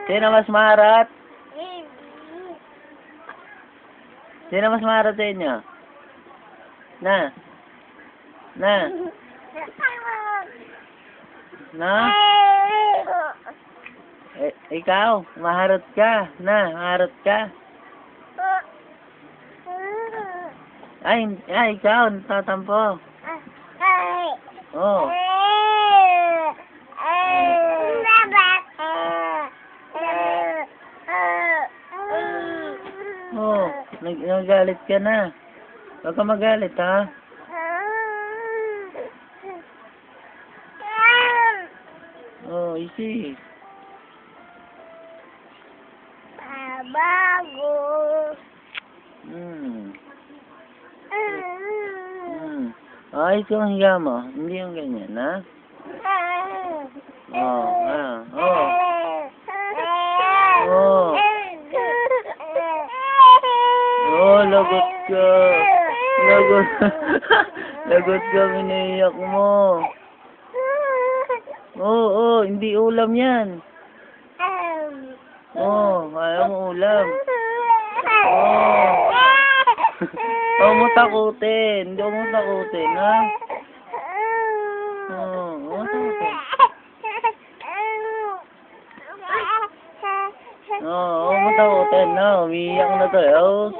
Sino mas maharot? Sino mas maharot sa inyo? Na? Na? Na? Ikaw, maharot ka. Na, maharot ka. Ay, ikaw, natatampo. Oh. Oh, nagalit ka na. Huwag ka magalit, ha? Oh, easy. Bago. Ay, ito ang higa mo. Hindi yung ganyan, ha? Oh, oh. Oh. Oh, lagot ka. Lagot. Lagot ka, minaiyak mo. Oh, hindi ulam yan. Oh, ayaw mo ulam. Oh. Huwag mo takutin. Hindi mo takutin, ha? Oh, huwag mo takutin. Oh, huwag mo takutin, na. Umiiyak na to. Oh,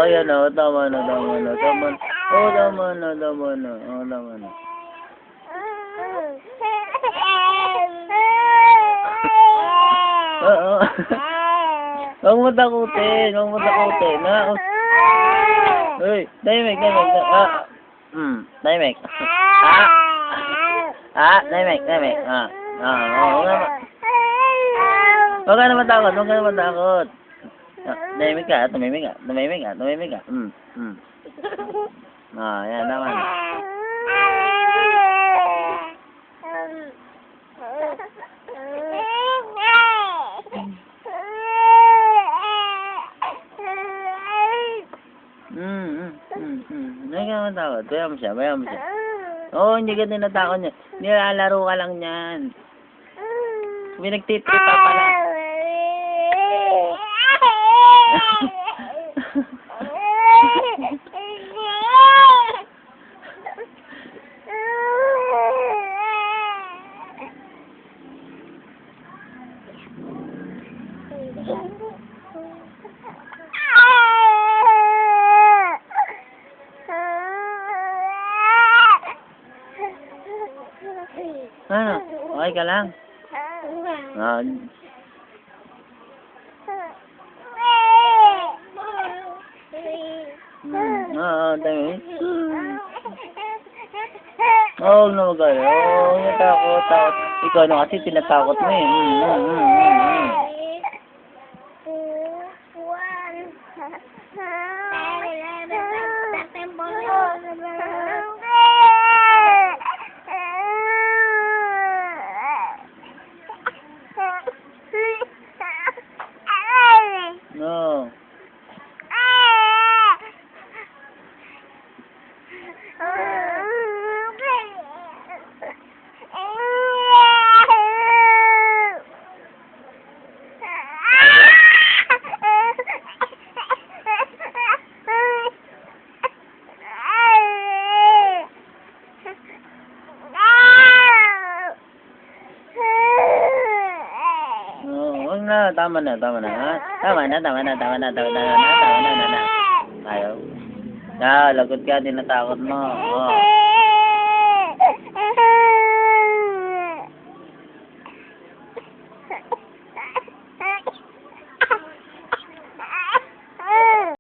ayan, oh. Tama na. Oh, tama na. Oh, tama na. Oo. Huwag mo takutin, ha? Uy, tahimik. Tahimik. Tahimik. Huwag ka naman takot. Tahimik ka. Tumimik ka. Yan, tama na. Hindi ka naman takot. Bayan mo siya. Oo, hindi ka din natakot niya. Nilalaro ka lang niyan. Pinagtitrip pa pala. Ano? Okay ka lang? Dami. Oo, na magayo. Natakot. Ikaw na kasi tinatakot mo eh. No. Tama na, ha? Tama na. Ayaw. Lagot ka, tinatakot mo. Oh.